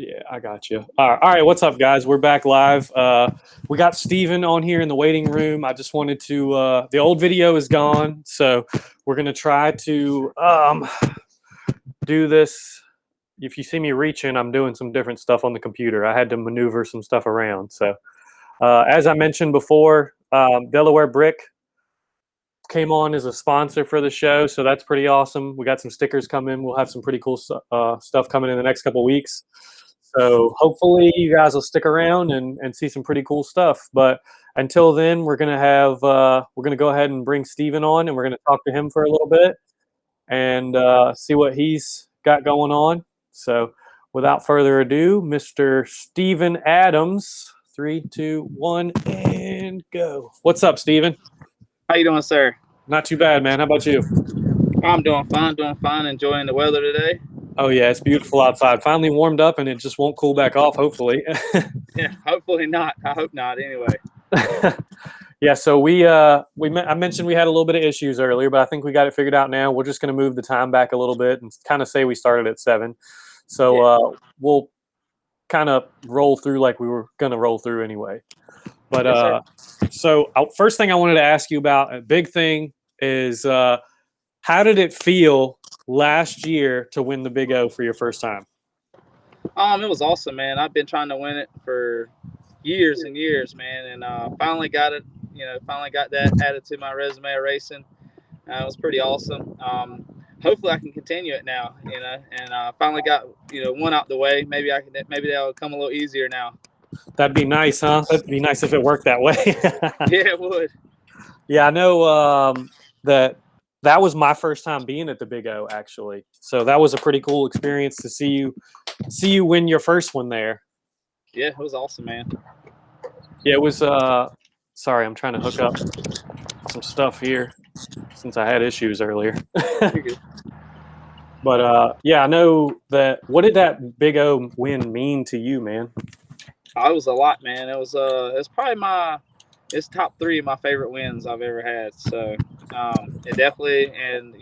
Yeah, I got you. All right, what's up, guys? We're back live. We got Steven on here in the waiting room. I just wanted to. The old video is gone, so we're gonna try to do this. If you see me reaching, I'm doing some different stuff on the computer. I had to maneuver some stuff around. So, as I mentioned before, Delaware Brick came on as a sponsor for the show, so that's pretty awesome. We got some stickers coming. We'll have some pretty cool stuff coming in the next couple weeks. So hopefully you guys will stick around and see some pretty cool stuff. But until then, we're gonna go ahead and bring Steven on, and we're gonna talk to him for a little bit and see what he's got going on. So without further ado, Mr. Steven Adams. 3, 2, 1, and go. What's up, Steven? How you doing, sir? Not too bad, man. How about you? I'm doing fine, enjoying the weather today. Oh yeah, it's beautiful outside. Finally warmed up, and it just won't cool back off. Hopefully. Yeah, hopefully not. I hope not. Anyway. Yeah, so I mentioned we had a little bit of issues earlier, but I think we got it figured out now. We're just going to move the time back a little bit and kind of say we started at 7. So we'll kind of roll through like we were going to roll through anyway. But first thing I wanted to ask you about, a big thing is how did it feel last year to win the Big O for your first time? It was awesome, man. I've been trying to win it for years and years, man, and finally got it. Finally got that added to my resume of racing. It was pretty awesome. Hopefully, I can continue it now. And finally got one out the way. Maybe that'll come a little easier now. That'd be nice, huh? That'd be nice if it worked that way. Yeah, it would. Yeah, I know that was my first time being at the Big O, actually. So that was a pretty cool experience to see you win your first one there. Yeah, it was awesome, man. Yeah, it was. Sorry, I'm trying to hook up some stuff here since I had issues earlier. You're good. But yeah, I know that. What did that Big O win mean to you, man? It was a lot, man. It's probably it's top 3 of my favorite wins I've ever had. So it definitely, and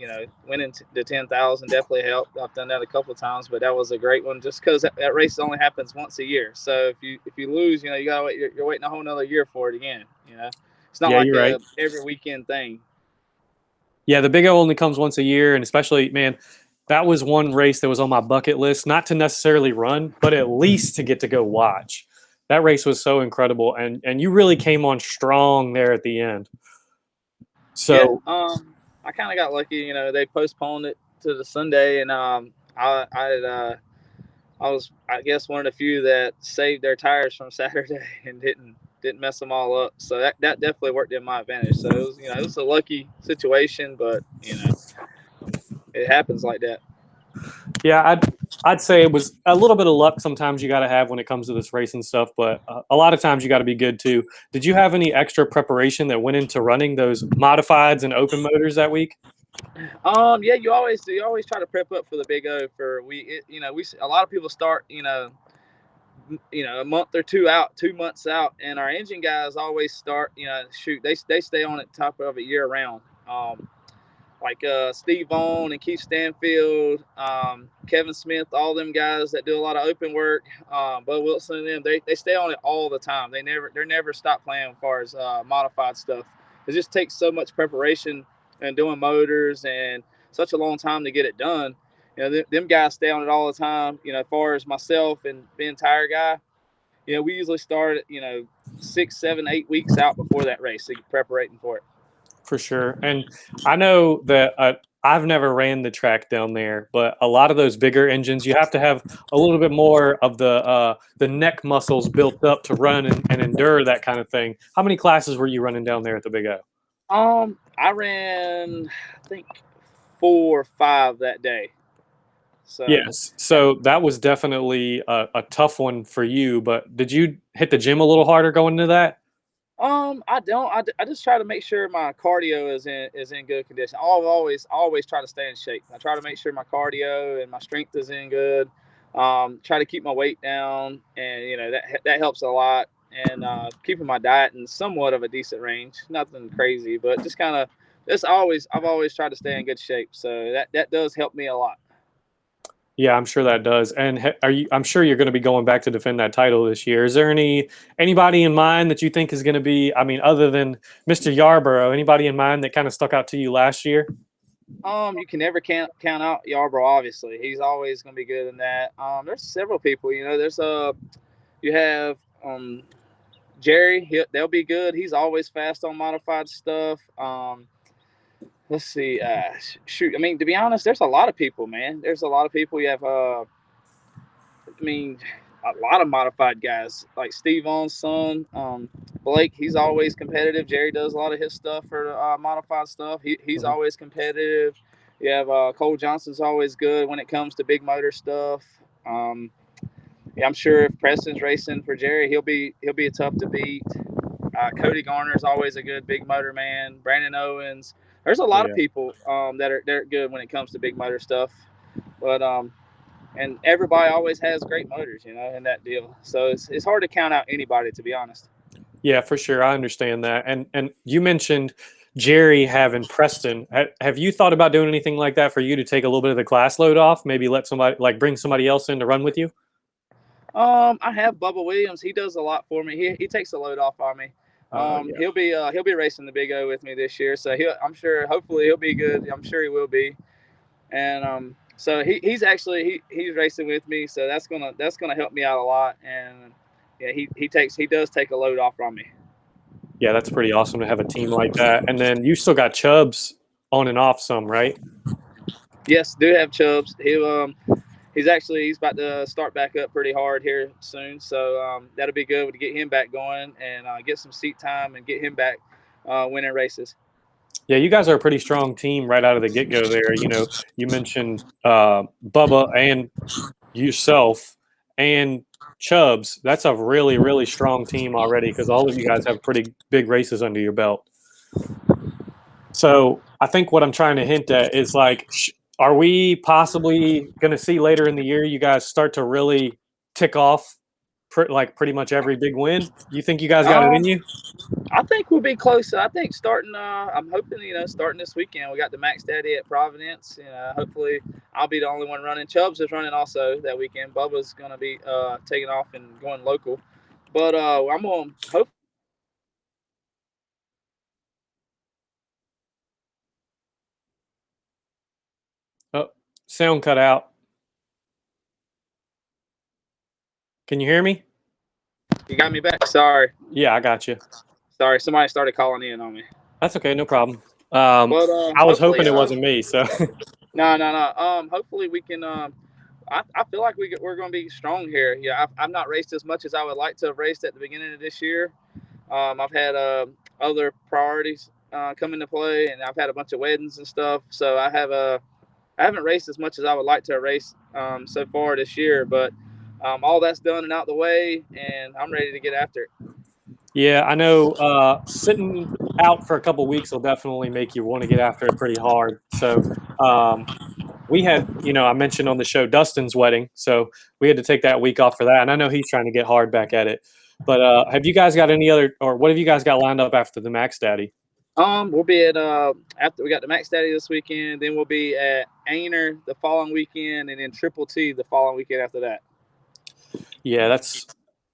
winning the 10,000 definitely helped. I've done that a couple of times, but that was a great one just because that race only happens once a year. So if you lose, you gotta wait. You're waiting a whole nother year for it again. It's not Yeah, like you're right. every weekend thing. Yeah, the Big O only comes once a year, and especially, man, that was one race that was on my bucket list, not to necessarily run, but at least to get to go watch. That race was so incredible, and you really came on strong there at the end. So yeah, I kind of got lucky. They postponed it to the Sunday, and I was, I guess, one of the few that saved their tires from Saturday and didn't mess them all up. So that definitely worked in my advantage. So it was a lucky situation, but it happens like that. yeah, I'd say it was a little bit of luck sometimes you got to have when it comes to this racing stuff, but a lot of times you got to be good too. Did you have any extra preparation that went into running those modifieds and open motors that week? Yeah, you always do. You always try to prep up for the Big O. A lot of people start a month or 2 months out, and our engine guys always start they stay on it top of it year round. Like Steve Vaughn and Keith Stanfield, Kevin Smith, all them guys that do a lot of open work, Bo Wilson and them, they stay on it all the time. They're never stop playing as far as modified stuff. It just takes so much preparation and doing motors and such a long time to get it done. Them guys stay on it all the time. As far as myself and being tire guy, we usually start 6, 7, 8 weeks out before that race, so you're preparing for it. For sure. And I know that I've never ran the track down there, but a lot of those bigger engines, you have to have a little bit more of the neck muscles built up to run and endure that kind of thing. How many classes were you running down there at the Big O? I ran, I think, 4 or 5 that day. So Yes. So that was definitely a tough one for you, but did you hit the gym a little harder going into that? I don't. I just try to make sure my cardio is in good condition. I'll always try to stay in shape. I try to make sure my cardio and my strength is in good. Try to keep my weight down, and that helps a lot. And keeping my diet in somewhat of a decent range. Nothing crazy, but just kind of. I've always tried to stay in good shape, so that does help me a lot. Yeah, I'm sure that does. And are you? I'm sure you're going to be going back to defend that title this year. Is there anybody in mind that you think is going to be? I mean, other than Mr. Yarborough, anybody in mind that kind of stuck out to you last year? You can never count out Yarborough. Obviously, he's always going to be good in that. There's several people. You know, you have Jerry. They'll be good. He's always fast on modified stuff. Let's see. Shoot. I mean, to be honest, there's a lot of people, man. There's a lot of people. You have. I mean, a lot of modified guys like Steve Vaughn's son, Blake. He's always competitive. Jerry does a lot of his stuff for modified stuff. He's Mhm. always competitive. You have Cole Johnson's always good when it comes to big motor stuff. Yeah, I'm sure if Preston's racing for Jerry, he'll be a tough to beat. Cody Garner's always a good big motor man. Brandon Owens. There's a Oh lot of yeah. people that are they're good when it comes to big motor stuff. But and everybody always has great motors, you know, in that deal. So it's hard to count out anybody, to be honest. Yeah, for sure. I understand that. And you mentioned Jerry having Preston. Have you thought about doing anything like that for you to take a little bit of the class load off? Maybe let somebody like bring somebody else in to run with you? I have Bubba Williams. He does a lot for me. He takes a load off on me. Yeah. He'll be racing the Big O with me this year. So I'm sure hopefully he'll be good. I'm sure he will be. And so he's actually he's racing with me. So that's gonna help me out a lot. And yeah, he does take a load off from me. Yeah, that's pretty awesome to have a team like that. And then you still got Chubbs on and off some, right? Yes, do have Chubbs. He's about to start back up pretty hard here soon, so that'll be good to get him back going and get some seat time and get him back winning races. Yeah, you guys are a pretty strong team right out of the get go there. You know, you mentioned Bubba and yourself and Chubbs. That's a really, really strong team already because all of you guys have pretty big races under your belt. So I think what I'm trying to hint at is like, are we possibly going to see later in the year you guys start to really tick off like pretty much every big win? You think you guys got it in Um, you? I think we'll be close. I think starting. I'm hoping starting this weekend. We got the Max Daddy at Providence. Hopefully I'll be the only one running. Chubbs is running also that weekend. Bubba's gonna be taking off and going local, but I'm gonna hope. Oh, sound cut out. Can you hear me? You got me back. Sorry, Yeah, I got you. sorry. Somebody started calling in on me. That's okay, no problem. Um, But I was hoping hopefully, it wasn't me. So no, no, no. Hopefully we can. I feel like we're going to be strong here. Yeah, I've not raced as much as I would like to have raced at the beginning of this year. I've had other priorities come into play, and I've had a bunch of weddings and stuff. So I haven't raced as much as I would like to race so far this year. But all that's done and out the way, and I'm ready to get after it. yeah, I know sitting out for a couple weeks will definitely make you want to get after it pretty hard. So um, we had, I mentioned on the show Dustin's wedding, so we had to take that week off for that. And I know he's trying to get hard back at it. But have you guys got any other, or what have you guys got lined up after the Max Daddy? We'll be at after we got the Max Daddy this weekend, then we'll be at Ainer the following weekend, and then Triple T the following weekend after that. Yeah, that's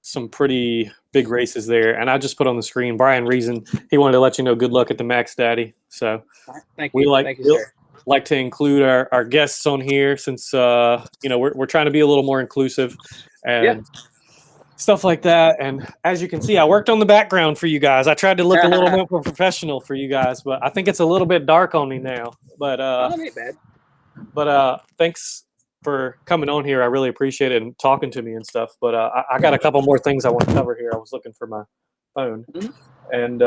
some pretty big races there. And I just put on the screen Brian Reason. He wanted to let you know good luck at the Max Daddy. So Thank we you, like thank you, we'll sir. like to include our guests on here since we're trying to be a little more inclusive Yeah. and stuff like that. And as you can see, I worked on the background for you guys. I tried to look a little more professional for you guys, but I think it's a little bit dark on me now. But Oh, that ain't bad. thanks for coming on here. I really appreciate it and talking to me and stuff. But I got a couple more things I want to cover here. I was looking for my phone, Mhm. and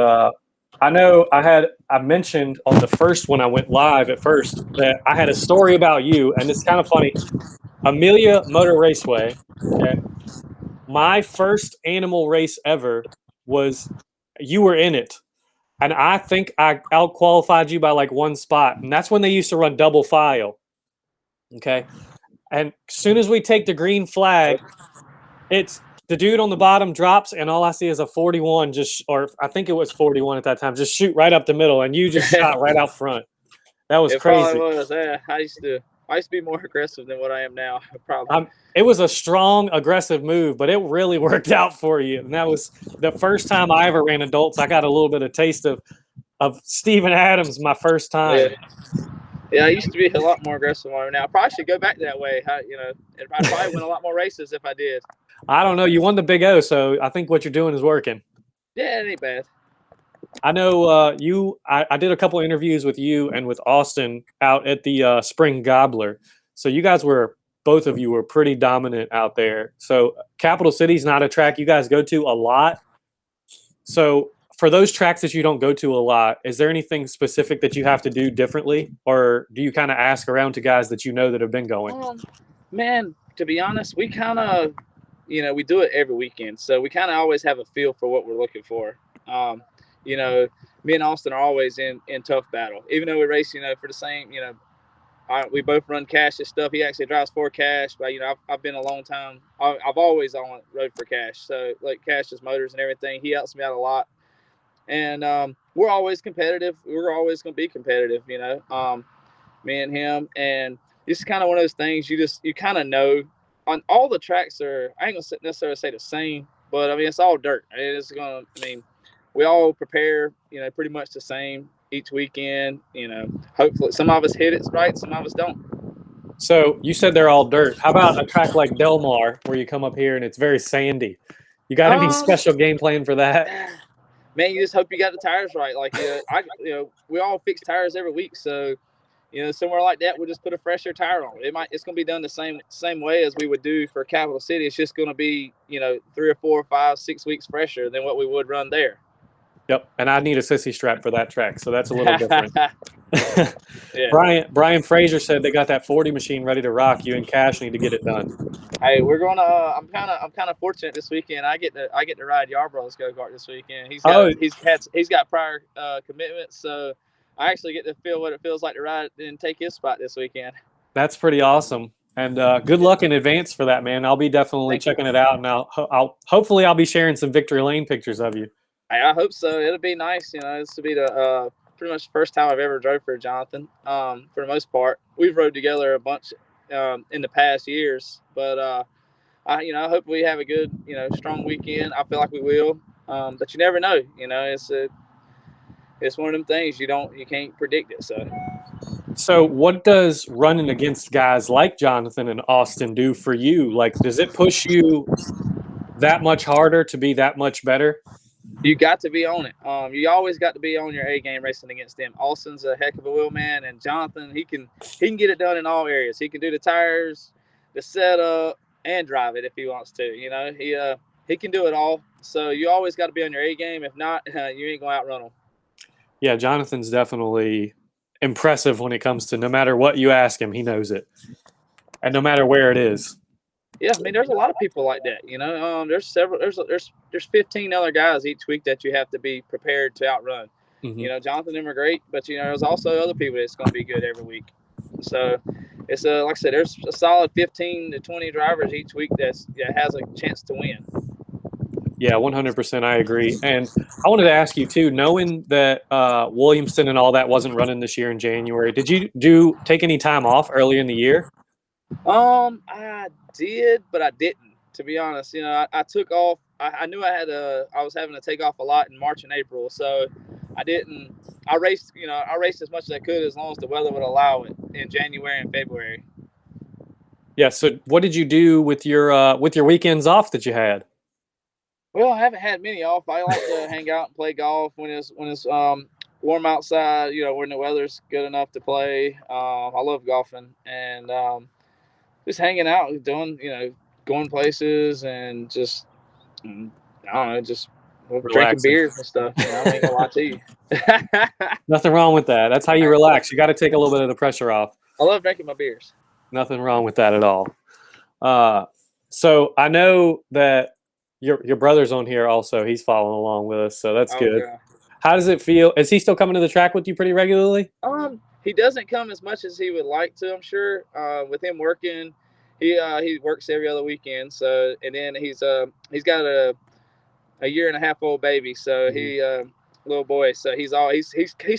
I know I mentioned on the first when I went live at first that I had a story about you, and it's kind of funny. Amelia Motor Raceway. Okay, my first animal race ever was you were in it. And I think I out qualified you by like one spot. And that's when they used to run double file. Okay. And as soon as we take the green flag, it's the dude on the bottom drops, and all I see is a 41 or I think it was 41 at that time, just shoot right up the middle, and you just shot right out front. That was It probably crazy. was. Yeah, I used to. I used to be more aggressive than what I am now. Probably. It was a strong, aggressive move, but it really worked out for you. And that was the first time I ever ran adults. I got a little bit of taste of Steven Adams my first Yeah. time. Yeah, I used to be a lot more aggressive than I am now. I probably should go back that way. I'd probably win a lot more races if I did. I don't know. You won the Big O, so I think what you're doing is working. Yeah, it ain't bad. I know I did a couple interviews with you and with Austin out at the Spring Gobbler. So you guys were, both of you were pretty dominant out there. So Capital City's not a track you guys go to a lot. So for those tracks that you don't go to a lot, is there anything specific that you have to do differently? Or do you kind of ask around to guys that you know that have been going? Man, to be honest, we kind of, we do it every weekend. So we kind of always have a feel for what we're looking for. You know, me and Austin are always in tough battle, even though we race, for the same, we both run Cash and stuff. He actually drives for Cash, but I've been a long time. I've always on road for Cash, so like Cash's motors and everything. He helps me out a lot, and we're always competitive. We're always going to be competitive, me and him, and it's kind of one of those things you kind of know. On all the tracks are, I ain't gonna necessarily say the same, but I mean it's all dirt. It's gonna, we all prepare, pretty much the same each weekend. Hopefully some of us hit it right, some of us don't. So you said they're all dirt. How about a track like Del Mar, where you come up here and it's very sandy? You got any Um, special game plan for that? Man, you just hope you got the tires right. Like, we all fix tires every week, so somewhere like that, we'll just put a fresher tire on. It's going to be done the same way as we would do for Capital City. It's just going to be 3 or 4 or 5, 6 weeks fresher than what we would run there. Yep, and I need a sissy strap for that track, so that's a little different. Yeah. Brian Fraser said they got that 40 machine ready to rock. You and Cash need to get it done. Hey, we're gonna. I'm kind of fortunate this weekend. I get to ride Yarborough's go kart this weekend. Oh, He's got prior commitments, so I actually get to feel what it feels like to ride and take his spot this weekend. that's pretty awesome. And good luck in advance for that, man. I'll be definitely Thank you. checking it out, and I'll hopefully I'll be sharing some Victory Lane pictures of you. I hope so. It'll be nice. This will be the pretty much the first time I've ever drove for Jonathan. For the most part, we've rode together a bunch in the past years, but I hope we have a good, strong weekend. I feel like we will, but you never know. It's one of them things you can't predict it. So, what does running against guys like Jonathan and Austin do for you? Like, does it push you that much harder to be that much better? You got to be on it. You always got to be on your A game racing against them. Austin's a heck of a wheel man, and Jonathan he can get it done in all areas. He can do the tires, the setup, and drive it if he wants to. He can do it all. So you always got to be on your A game. If not, you ain't gonna outrun him. Yeah, Jonathan's definitely impressive when it comes to no matter what you ask him, he knows it, and no matter where it is. Yeah, there's a lot of people like that. There's several. There's 15 other guys each week that you have to be prepared to outrun. Mm-hmm. Jonathan and them are great, but there's also other people that's going to be good every week. So it's like I said, there's a solid 15 to 20 drivers each week that has a chance to win. Yeah, 100%. I agree. And I wanted to ask you too, knowing that Williamson and all that wasn't running this year in January, did you take any time off early in the year? I did, but I didn't. To be honest, I took off. I knew I was having to take off a lot in March and April, so I didn't. I raced, I raced as much as I could as long as the weather would allow it in January and February. Yeah. So what did you do with your weekends off that you had? Well, I haven't had many off. I like to hang out and play golf when it's warm outside. When the weather's good enough to play. I love golfing and just hanging out, doing going places and just I don't know, just drinking Relaxing. beers and stuff. I ain't gonna lie to you. Nothing wrong with that. That's how you relax. You got to take a little bit of the pressure off. I love drinking my beers. Nothing wrong with that at all. So I know that your brother's on here also. He's following along with us, so that's good. Okay. How does it feel? Is he still coming to the track with you pretty regularly? He doesn't come as much as he would like to. I'm sure. With him working, he works every other weekend. So and then he's got a year and a half old baby. So he little boy, so he's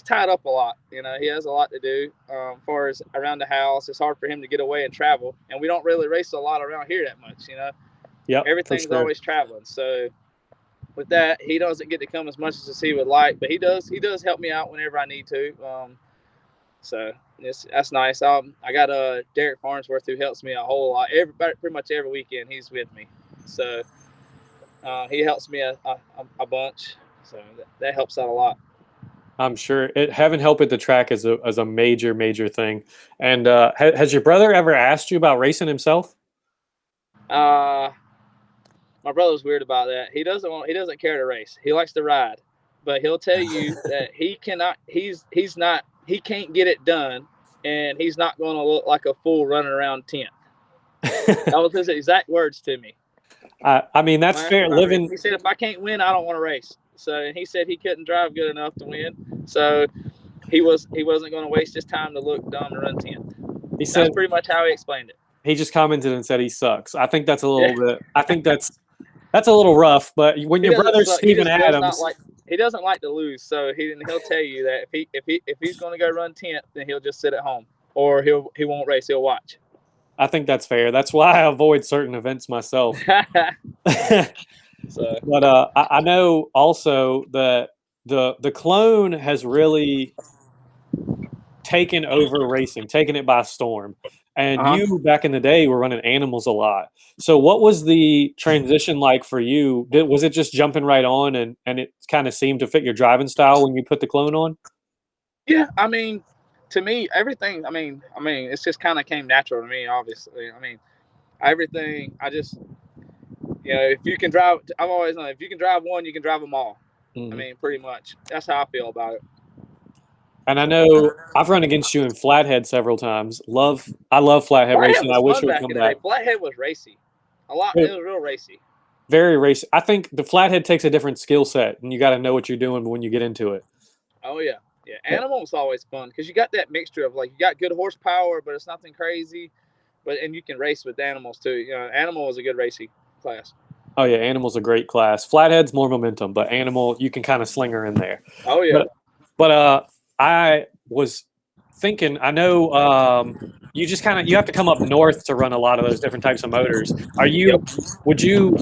tied up a lot. You know, he has a lot to do. As far as around the house, it's hard for him to get away and travel, and we don't really race a lot around here that much. You know, Yep, for everything's sure. always traveling. So with that, he doesn't get to come as much as he would like, but he does help me out whenever I need to. So that's nice. I got Derek Farnsworth who helps me a whole lot. Pretty much every weekend he's with me, so he helps me a bunch. So that helps out a lot. I'm sure it having help at the track is a major thing. And has your brother ever asked you about racing himself? Uh, my brother's weird about that. He doesn't care to race. He likes to ride, but he'll tell you that he cannot. He's not. He can't get it done, and he's not going to look like a fool running around 10th. That was his exact words to me. I mean, that's fair. Living. He said, if I can't win, I don't want to race. So, and he said he couldn't drive good enough to win. So he wasn't going to waste his time to look dumb and run 10th. He said that's pretty much how he explained it. He just commented and said he sucks. I think that's a little bit. I think that's a little rough. But when your brother's Steven Adams, he doesn't like to lose, so he'll tell you that if he's going to go run 10th, then he'll just sit at home, or he won't race. He'll watch. I think that's fair. That's why I avoid certain events myself. So. But I know also that the clone has really taken over racing, taken it by storm. And you back in the day were running animals a lot. So what was the transition like for you? Was it just jumping right on and it kind of seemed to fit your driving style when you put the clone on? Yeah, I mean, to me, everything. I mean, it's just kind of came natural to me. Obviously, I mean, everything. I just, if you can drive, I've always known if you can drive one, you can drive them all. Mm-hmm. I mean, pretty much. That's how I feel about it. And I know I've run against you in Flathead several times. I love Flathead racing. I wish it would come back. Flathead was racy. A lot. It was real racy. Very racy. I think the Flathead takes a different skill set, and you got to know what you're doing when you get into it. Oh yeah, yeah. Animal's always fun because you got that mixture of like you got good horsepower, but it's nothing crazy. And you can race with animals too. Animal is a good racing class. Oh yeah, Animal's a great class. Flathead's more momentum, but Animal you can kind of sling her in there. Oh yeah. But I was thinking, I know you just you have to come up north to run a lot of those different types of motors. Would you,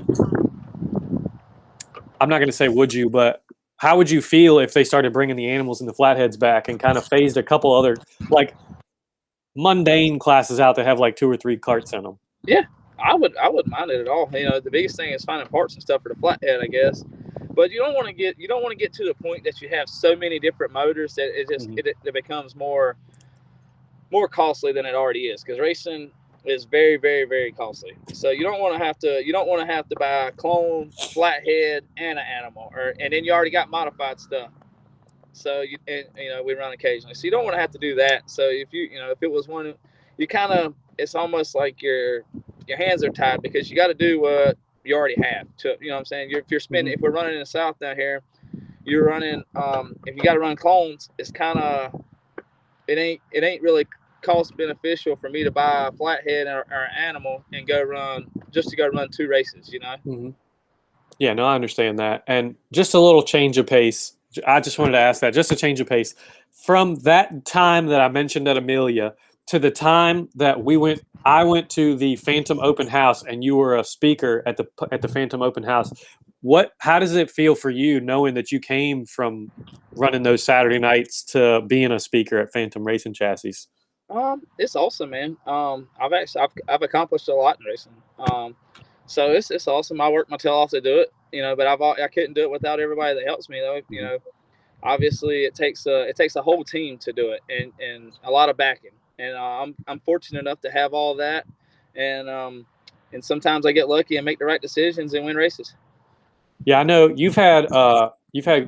I'm not going to say would you, but how would you feel if they started bringing the Animals and the Flatheads back and kind of phased a couple other like mundane classes out that have like 2 or 3 carts in them? Yeah, I wouldn't mind it at all. The biggest thing is finding parts and stuff for the Flathead, I guess. But you don't want to get to the point that you have so many different motors that it becomes more costly than it already is, because racing is very, very, very costly. So you don't want to have to buy a clone, a Flathead, and an Animal, and then you already got modified stuff. So we run occasionally. So you don't want to have to do that. So if if it was one, it's almost like your hands are tied because you got to do what you already have. What I'm saying? If you're spending, if we're running in the South down here, you're running. If you got to run clones, it's kind of it ain't really cost beneficial for me to buy a Flathead or an Animal and go run 2 races. Mm-hmm. Yeah, no, I understand that. And just a little change of pace. I just wanted to ask that, just a change of pace. From that time that I mentioned at Amelia to the time that I went to the Phantom Open House and you were a speaker at the Phantom Open House. How does it feel for you knowing that you came from running those Saturday nights to being a speaker at Phantom Racing Chassis? It's awesome, man. I've accomplished a lot in racing. So it's awesome. I work my tail off to do it, but I couldn't do it without everybody that helps me though. Obviously it takes a whole team to do it and a lot of backing. And I'm fortunate enough to have all that. And sometimes I get lucky and make the right decisions and win races. Yeah, I know you've had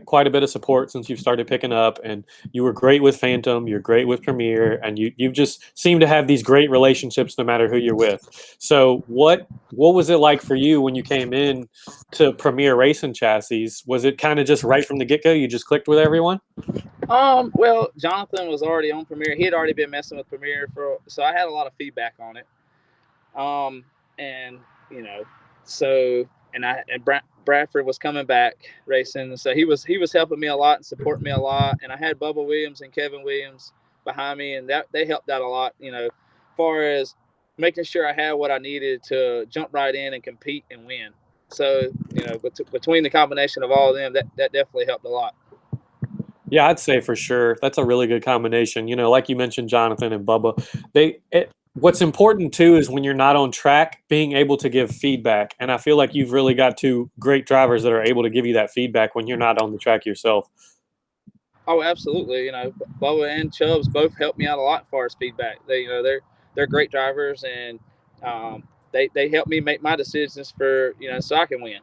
quite a bit of support since you've started picking up, and you were great with Phantom, you're great with Premier, and you just seem to have these great relationships no matter who you're with. So what was it like for you when you came in to Premier Racing Chassis? Was it kind of just right from the get-go, you just clicked with everyone? Well, Jonathan was already on Premier. He had already been messing with Premier so I had a lot of feedback on it. Bradford was coming back racing, so he was helping me a lot and supporting me a lot. And I had Bubba Williams and Kevin Williams behind me, and that they helped out a lot. As far as making sure I had what I needed to jump right in and compete and win. So between the combination of all of them, that definitely helped a lot. Yeah, I'd say for sure that's a really good combination. Like you mentioned, Jonathan and Bubba. What's important too is when you're not on track, being able to give feedback. And I feel like you've really got two great drivers that are able to give you that feedback when you're not on the track yourself. Oh, absolutely. Bubba and Chubbs both helped me out a lot as far as feedback. They're great drivers, and they help me make my decisions for so I can win.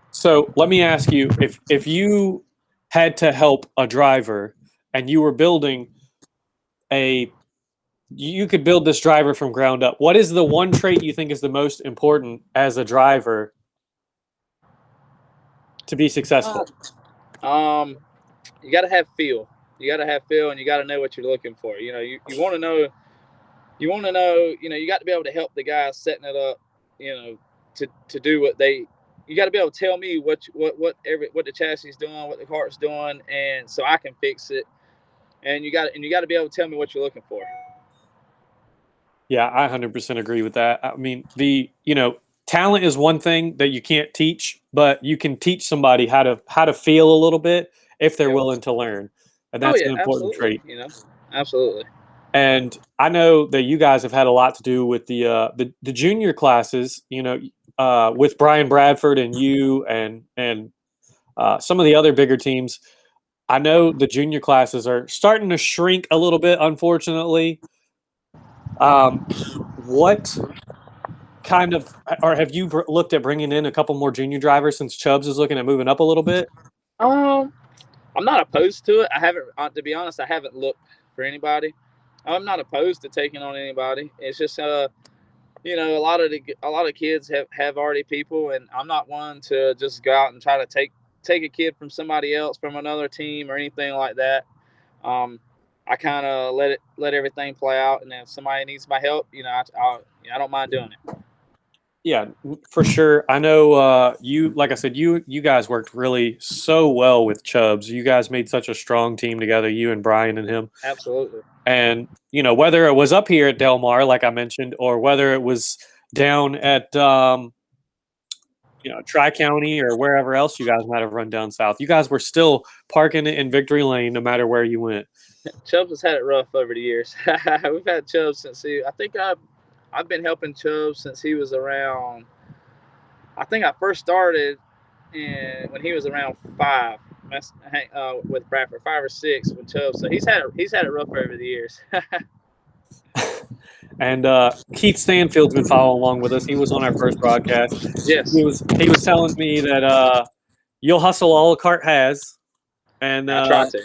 So let me ask you, if you had to help a driver and you were building you could build this driver from ground up. What is the one trait you think is the most important as a driver to be successful? You got to have feel. You got to have feel, and you got to know what you're looking for. You want to know. You want to know. You got to be able to help the guys setting it up. To do what they. You got to be able to tell me what the chassis is doing, what the cart's doing, and so I can fix it. And you got to be able to tell me what you're looking for. Yeah, I 100% agree with that. I mean, talent is one thing that you can't teach, but you can teach somebody how to feel a little bit if they're Yep. willing to learn. And Oh that's yeah, an important absolutely. trait. Absolutely. And I know that you guys have had a lot to do with the junior classes, with Brian Bradford and you and some of the other bigger teams. I know the junior classes are starting to shrink a little bit, unfortunately. What kind of, or have you looked at bringing in a couple more junior drivers since Chubbs is looking at moving up a little bit? Um, I'm not opposed to it. I haven't, to be honest, I haven't looked for anybody. I'm not opposed to taking on anybody. It's just, a lot of kids have already people, and I'm not one to just go out and try to take a kid from somebody else from another team or anything like that. Um, I kind of let everything play out, and if somebody needs my help, I don't mind doing it. Yeah, for sure. I know like I said, you guys worked really so well with Chubbs. You guys made such a strong team together, you and Brian and him. Absolutely. And whether it was up here at Del Mar, like I mentioned, or whether it was down at Tri County or wherever else you guys might have run down south, you guys were still parking it in Victory Lane no matter where you went. Chubbs has had it rough over the years. We've had Chubbs since I think I've been helping Chubbs since he was around. I think I first started when he was around 5. With Bradford, 5 or 6 with Chubbs. So he's had it rough over the years. And Keith Stanfield's been following along with us. He was on our first broadcast. Yes. He was telling me that you'll hustle all a cart has, and I try to.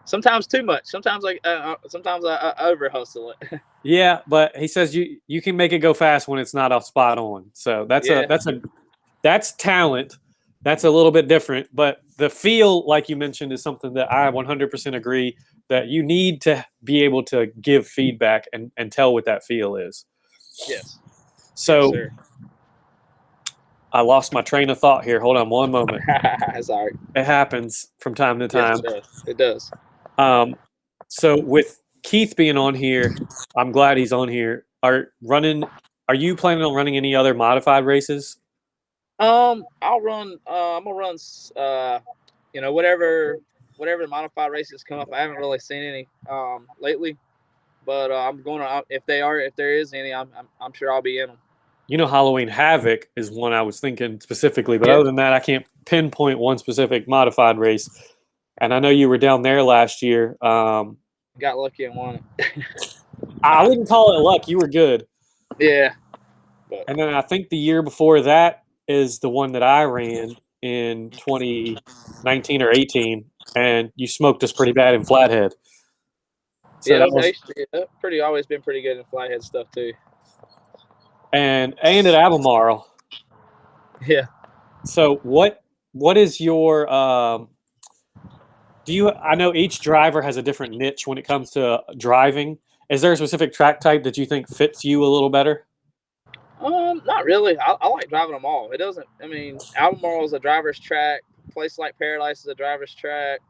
Sometimes too much. Sometimes I over hustle it. yeah, but he says you can make it go fast when it's not a spot on. So Yeah. that's talent. That's a little bit different, but the feel, like you mentioned, is something that I 100% agree that you need to be able to give feedback and tell what that feel is. Yes. So Yes, sir. I lost my train of thought here. Hold on one moment. Sorry. It happens from time to time. Yes, it does. It does. So with Keith being on here, I'm glad he's on here. Are you planning on running any other modified races? I'll run. I'm gonna run. Whatever the modified races come up. I haven't really seen any lately, but I'm going to. If there is any, I'm sure I'll be in them. Halloween Havoc is one I was thinking specifically, but Yep. other than that, I can't pinpoint one specific modified race. And I know you were down there last year. Got lucky and won it. I wouldn't call it luck. You were good. Yeah. But And then I think the year before that is the one that I ran in 2019 or 18, and you smoked us pretty bad in Flathead. So yeah, that was pretty always been pretty good in flathead stuff too. and at Albemarle. Yeah. So what is your I know each driver has a different niche when it comes to driving. Is there a specific track type that you think fits you a little better? Not really. I like driving them all. It doesn't. I mean, Albemarle is a driver's track. Place like Paradise is a driver's track.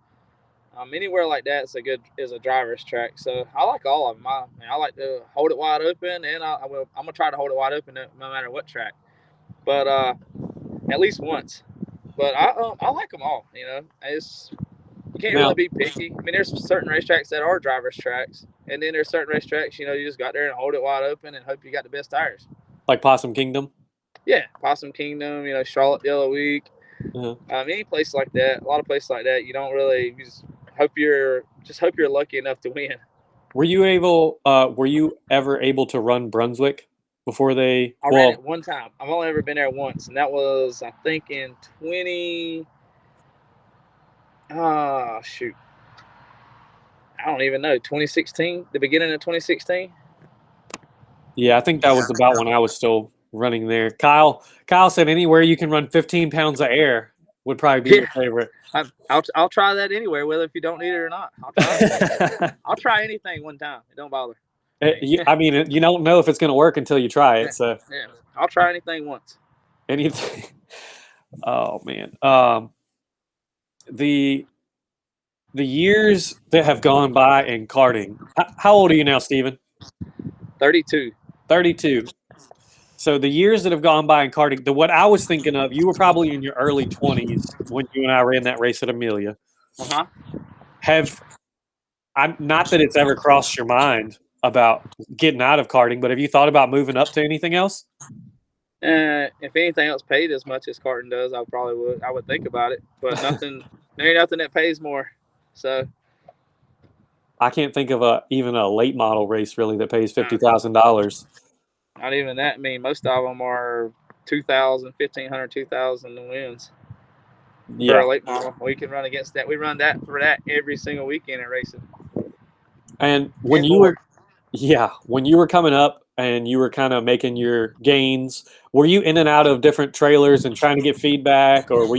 Anywhere like that is a driver's track. So I like all of them. I like to hold it wide open, and I'm gonna try to hold it wide open no matter what track. But at least once. But I like them all. It's you can't really Now, be picky. I mean, there's certain racetracks that are drivers tracks, and then there's certain racetracks, you just got there and hold it wide open and hope you got the best tires. like Possum Kingdom. Yeah, Possum Kingdom, Charlotte the other week, Uh, any place like that, a lot of places like that, you don't really you just hope you're lucky enough to win. were you able? Were you ever able to run Brunswick before they? I ran it Well, one time. I've only ever been there once, and that was I think in 20. Shoot, I don't even know 2016, the beginning of 2016. yeah, I think that was about when I was still running there. Kyle said anywhere you can run 15 pounds of air would probably be Yeah, your favorite. I'll try that anywhere, whether if you don't need it or not. I'll try it. I'll try anything one time. It don't bother me. I mean, you don't know if it's going to work until you try Yeah, it. So yeah. I'll try anything once. anything. Oh man. The the years that have gone by in karting. How old are you now, Steven? 32. 32. So the years that have gone by in karting, what I was thinking of, you were probably in your early 20s when you and I ran that race at Amelia. Uh huh. Have I'm not that it's ever crossed your mind about getting out of karting, but have you thought about moving up to anything else? If anything else paid as much as Carton does, I probably would. I would think about it, but nothing. There ain't nothing that pays more. So I can't think of even a late model race really that pays uh, $50,000. not even that. I mean, most of them are 2,000, 1,500, 2,000 wins for Yeah, a late model. We can run against that. We run that for that every single weekend in racing and and more. when you were coming up and you were kind of making your gains, were you in and out of different trailers and trying to get feedback, or were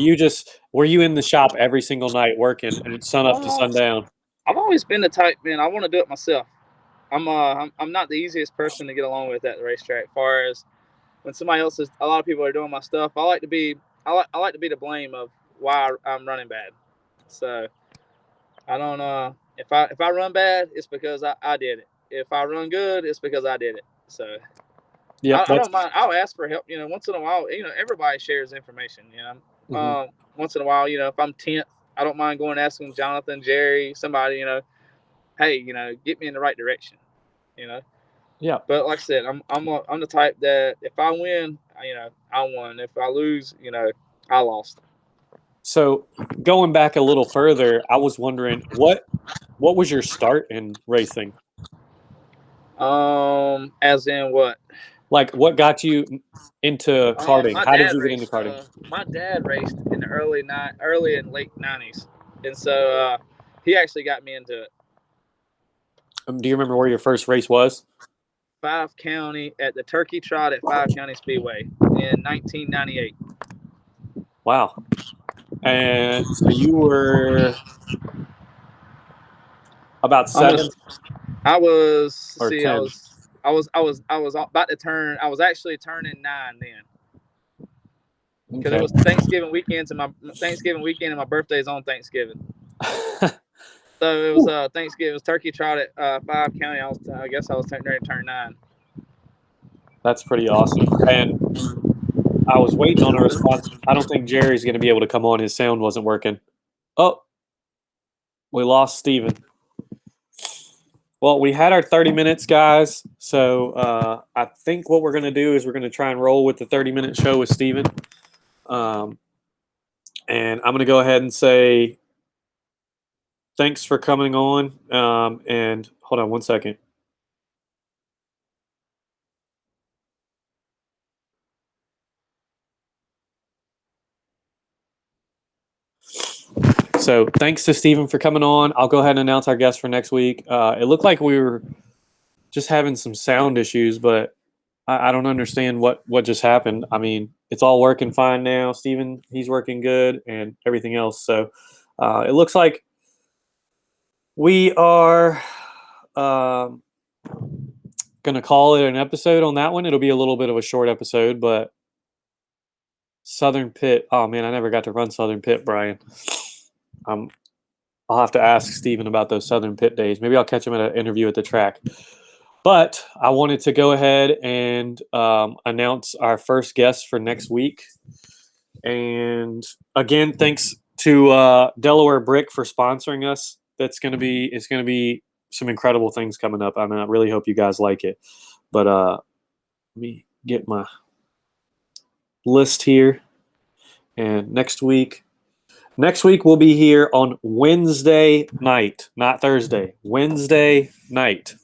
you in the shop every single night working and sun up to Uh, sundown? I've always been the type, man. I want to do it myself. I'm not the easiest person to get along with at the racetrack. As far as when somebody else is, a lot of people are doing my stuff. I like to be the blame of why I'm running bad. So I don't if I run bad, it's because I did it. If I run good, it's because I did it. So Yep, I that's don't mind. I'll ask for help. Once in a while. Everybody shares information. mhm. Once in a while. If I'm tenth, I don't mind going and asking Jonathan, Jerry, somebody. Hey, get me in the right direction. You know. Yeah. But like I said, I'm the type that if I win, I won. If I lose, I lost. So going back a little further, I was wondering what was your start in racing? As in what? Like, what got you into karting? My How did dad you get into raced. karting? My dad raced in the early and late '90s, and so he actually got me into it. Do you remember where your first race was? Five County at the Turkey Trot at Five County Speedway in 1998. Wow. And so you were about I was, 7 I was, or see, I 10. was, I was, I was, I was about to turn. I was actually turning 9 then, because it Okay. was Thanksgiving weekend, and my birthday's on Thanksgiving. So it was Whew. Thanksgiving. It was Turkey Trot at Five County. I guess I was ready to turn 9. That's pretty awesome. And I was waiting on a response. I don't think Jerry's going to be able to come on. His sound wasn't working. Oh, we lost Steven. Well, we had our 30 minutes, guys. So I think what we're going to do is we're going to try and roll with the 30-minute show with Steven. Um, and I'm going to go ahead and say thanks for coming on. And hold on one second. So thanks to Steven for coming on. I'll go ahead and announce our guest for next week. It looked like we were just having some sound issues, but I don't understand what just happened. I mean, it's all working fine now. Steven, he's working good, and everything else. So it looks like we are. Um, gonna call it an episode on that one. It'll be a little bit of a short episode, but Southern Pit. Oh man, I never got to run Southern Pit, Brian. I'll have to ask Steven about those Southern Pit days. Maybe I'll catch him at an interview at the track. But I wanted to go ahead and announce our first guest for next week. And again, thanks to Delaware Brick for sponsoring us. It's going to be some incredible things coming up. I mean, I really hope you guys like it. But let me get my list here. And next week we'll be here on Wednesday night, not Thursday. Wednesday night.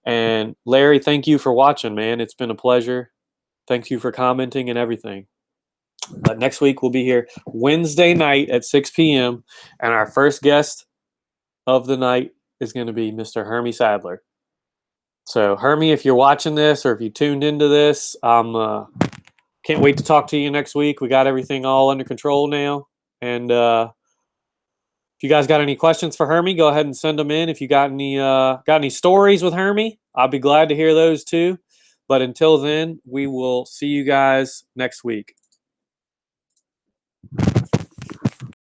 And Larry, thank you for watching, man. It's been a pleasure. Thank you for commenting and everything. But next week we'll be here Wednesday night at 6 p.m. And our first guest of the night is going to be Mr. Hermie Sadler. So Hermie, if you're watching this or if you tuned into this, can't wait to talk to you next week. We got everything all under control now. And if you guys got any questions for Hermie, go ahead and send them in. If you got any stories with Hermie, I'll be glad to hear those too. But until then, we will see you guys next week.